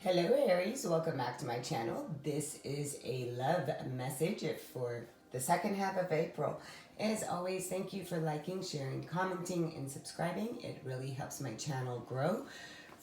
Hello Aries, welcome back to my channel. This is a love message for the second half of April. As always, thank you for liking, sharing, commenting, and subscribing. It really helps my channel grow.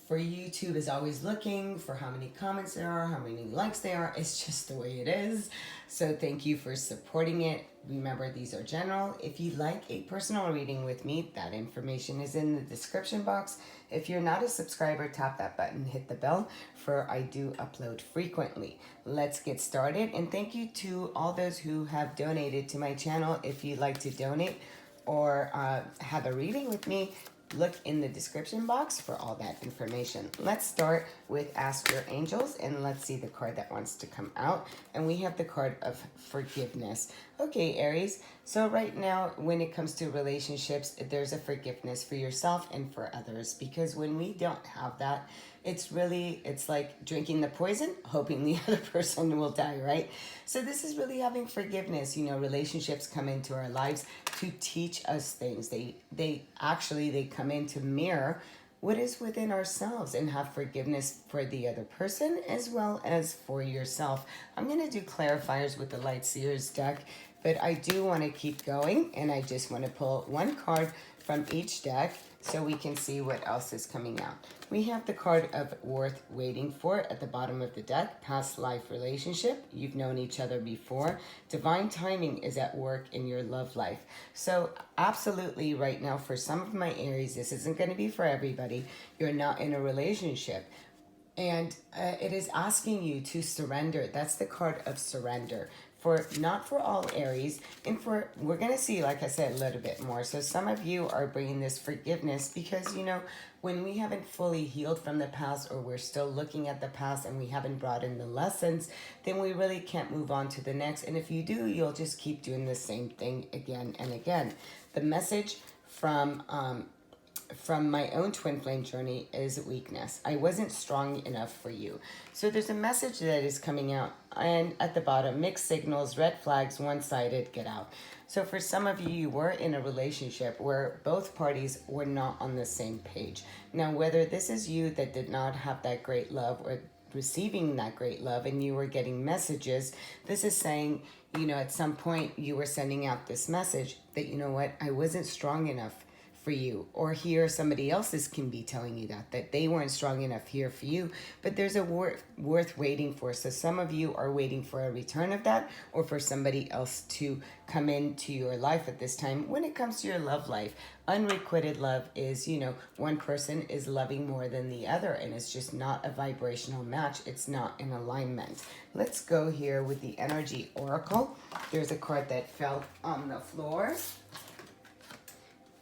For YouTube is always looking for how many comments there are, how many likes there are. It's just the way it is. So thank you for supporting it. Remember, these are general. If you'd like a personal reading with me, that information is in the description box. If you're not a subscriber, tap that button, hit the bell, for I do upload frequently. Let's get started. And thank you to all those who have donated to my channel. If you'd like to donate or have a reading with me, look in the description box for all that information. Let's start with Ask Your Angels, and let's see the card that wants to come out. And we have the card of forgiveness. Okay, Aries, so right now when it comes to relationships, there's a forgiveness for yourself and for others, because when we don't have that, it's like drinking the poison, hoping the other person will die, right? So this is really having forgiveness. You know, relationships come into our lives to teach us things. They come in to mirror what is within ourselves and have forgiveness for the other person as well as for yourself. I'm going to do clarifiers with the Light Seers deck, but I do want to keep going, and I just want to pull one card from each deck so we can see what else is coming out. We have the card of worth waiting for at the bottom of the deck. Past life relationship. You've known each other before. Divine timing is at work in your love life. So absolutely right now, for some of my Aries, this isn't going to be for everybody. You're not in a relationship. And it is asking you to surrender. That's the card of surrender. Not for all Aries, and we're going to see, like I said, a little bit more. So some of you are bringing this forgiveness because, you know, when we haven't fully healed from the past, or we're still looking at the past and we haven't brought in the lessons, then we really can't move on to the next. And if you do, you'll just keep doing the same thing again and again. The message from my own twin flame journey is weakness. I wasn't strong enough for you. So there's a message that is coming out, and at the bottom, mixed signals, red flags, one-sided, get out. So for some of you, you were in a relationship where both parties were not on the same page. Now, whether this is you that did not have that great love, or receiving that great love, and you were getting messages, this is saying, you know, at some point you were sending out this message that, you know what, I wasn't strong enough for you. Or here somebody else's can be telling you that they weren't strong enough here for you, but there's a worth waiting for. So some of you are waiting for a return of that, or for somebody else to come into your life at this time. When it comes to your love life, unrequited love is, you know, one person is loving more than the other, and it's just not a vibrational match. It's not in alignment. Let's go here with the energy oracle. There's a card that fell on the floor,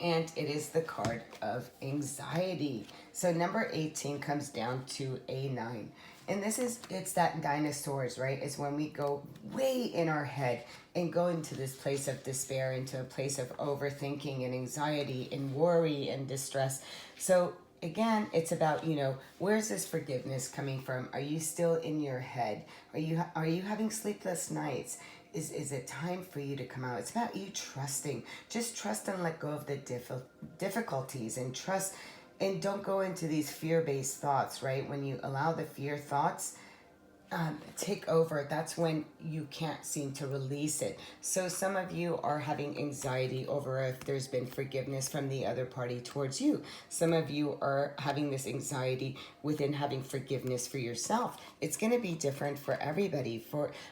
and it is the card of anxiety. So number 18 comes down to a 9. And it's that dinosaurs, right? It's when we go way in our head and go into this place of despair, into a place of overthinking and anxiety and worry and distress. So again, it's about, you know, where's this forgiveness coming from? Are you still in your head? Are you having sleepless nights? Is it time for you to come out? It's about you trusting. Just trust and let go of the difficulties, and trust, and don't go into these fear-based thoughts, right? When you allow the fear thoughts take over, that's when you can't seem to release it. So some of you are having anxiety over if there's been forgiveness from the other party towards you. Some of you are having this anxiety within having forgiveness for yourself. It's going to be different for everybody.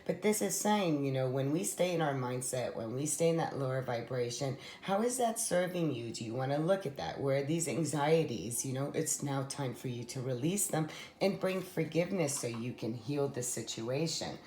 But this is saying, you know, when we stay in our mindset, when we stay in that lower vibration, how is that serving you? Do you want to look at that? Where these anxieties, you know, it's now time for you to release them and bring forgiveness so you can heal the situation,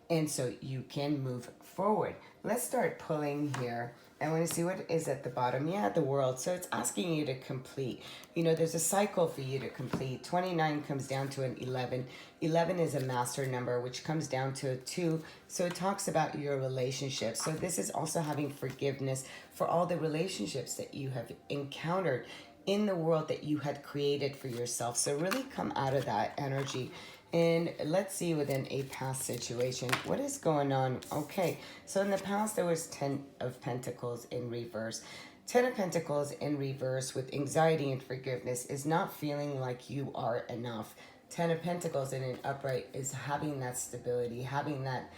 and so you can move forward. Let's start pulling here. I want to see what is at the bottom. Yeah, the world. So it's asking you to complete. You know, there's a cycle for you to complete. 29 comes down to an 11. 11 is a master number, which comes down to a 2. So it talks about your relationship. So this is also having forgiveness for all the relationships that you have encountered in the world that you had created for yourself. So really come out of that energy. And let's see, within a past situation, what is going on? Okay, so in the past, there was 10 of Pentacles in reverse. 10 of Pentacles in reverse with anxiety and forgiveness is not feeling like you are enough. Ten of Pentacles in an upright is having that stability, having that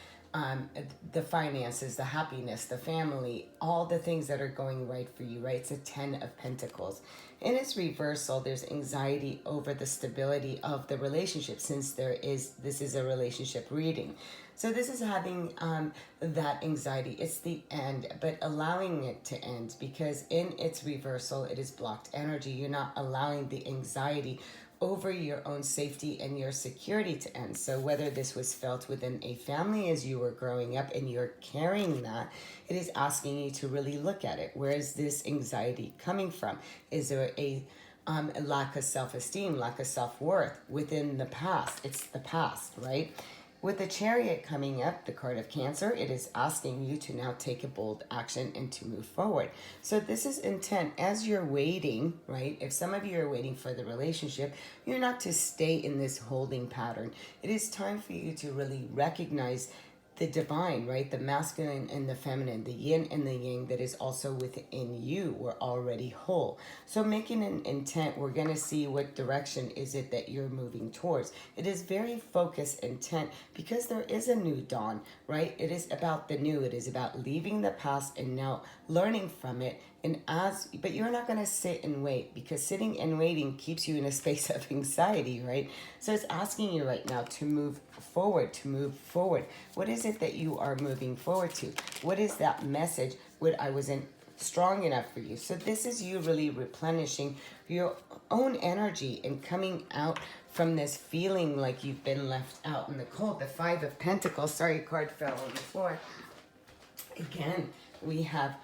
the finances, the happiness, the family, all the things that are going right for you, right? It's a 10 of Pentacles. In its reversal, there's anxiety over the stability of the relationship, since this is a relationship reading. So this is having that anxiety. It's the end, but allowing it to end, because in its reversal, it is blocked energy. You're not allowing the anxiety over your own safety and your security to end. So whether this was felt within a family as you were growing up and you're carrying that, it is asking you to really look at it. Where is this anxiety coming from? Is there a lack of self-esteem, lack of self-worth within the past? It's the past, right? With the Chariot coming up, the card of Cancer, it is asking you to now take a bold action and to move forward. So this is intent as you're waiting, right? If some of you are waiting for the relationship, you're not to stay in this holding pattern. It is time for you to really recognize the divine, right? The masculine and the feminine, the yin and the yang that is also within you. We're already whole. So making an intent, we're going to see what direction is it that you're moving towards. It is very focused intent, because there is a new dawn, right? It is about the new. It is about leaving the past and now learning from it. But you're not going to sit and wait, because sitting and waiting keeps you in a space of anxiety, right? So it's asking you right now to move forward, What is it that you are moving forward to? What is that message? What I wasn't strong enough for you. So this is you really replenishing your own energy and coming out from this feeling like you've been left out in the cold. The Five of Pentacles, sorry, card fell on the floor. Again, we have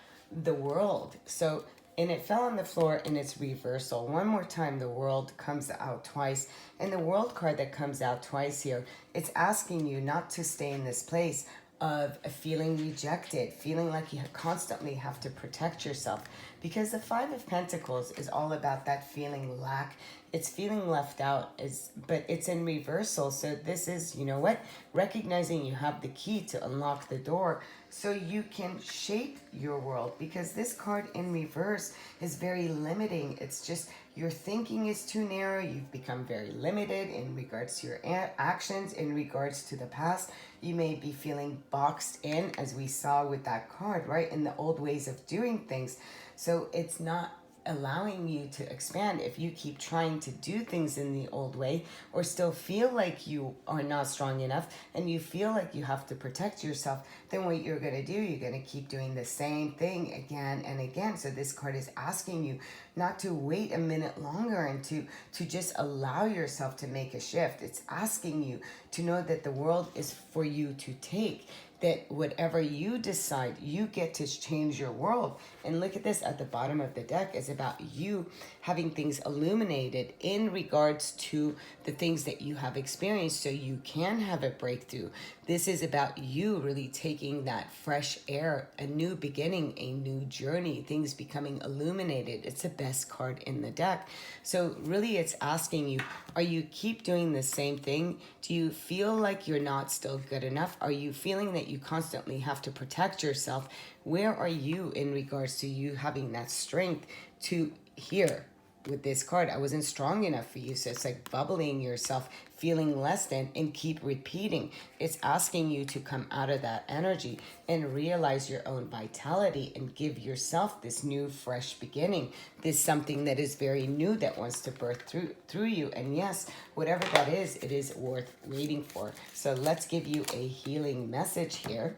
the World. So, and it fell on the floor in its reversal. One more time, the World comes out twice. And the World card that comes out twice here, it's asking you not to stay in this place of feeling rejected, feeling like you constantly have to protect yourself. Because the Five of Pentacles is all about that feeling lack. It's feeling left out, but it's in reversal. So this is, you know what? Recognizing you have the key to unlock the door so you can shape your world. Because this card in reverse is very limiting. It's just your thinking is too narrow. You've become very limited in regards to your actions, in regards to the past. You may be feeling boxed in, as we saw with that card, right? In the old ways of doing things. So it's not allowing you to expand if you keep trying to do things in the old way, or still feel like you are not strong enough and you feel like you have to protect yourself. Then what you're going to do, you're going to keep doing the same thing again and again. So this card is asking you not to wait a minute longer and to just allow yourself to make a shift. It's asking you to know that the world is for you to take, that whatever you decide, you get to change your world. And look at this at the bottom of the deck is about you having things illuminated in regards to the things that you have experienced so you can have a breakthrough. This is about you really taking that fresh air, a new beginning, a new journey, things becoming illuminated. It's the best card in the deck. So really it's asking you, are you keep doing the same thing? Do you feel like you're not still good enough? Are you feeling that you constantly have to protect yourself? Where are you in regards to you having that strength to hear? With this card, I wasn't strong enough for you. So it's like bubbling yourself, feeling less than, and keep repeating. It's asking you to come out of that energy and realize your own vitality and give yourself this new, fresh beginning. This something that is very new that wants to birth through you. And yes, whatever that is, it is worth waiting for. So let's give you a healing message here.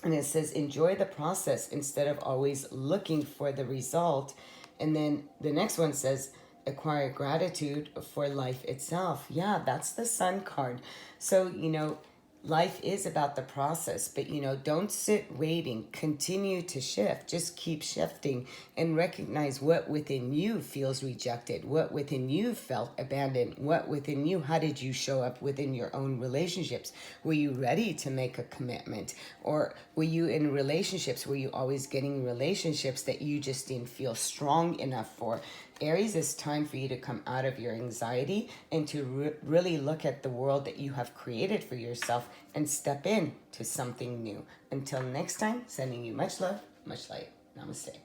And it says, enjoy the process instead of always looking for the result. And then the next one says, acquire gratitude for life itself. Yeah, that's the Sun card. So, you know, life is about the process, but, you know, don't sit waiting. Continue to shift. Just keep shifting and recognize what within you feels rejected, what within you felt abandoned, what within you, how did you show up within your own relationships? Were you ready to make a commitment? Or were you in relationships? Were you always getting relationships that you just didn't feel strong enough for? Aries, it's time for you to come out of your anxiety and to really look at the world that you have created for yourself and step in to something new. Until next time, sending you much love, much light. Namaste.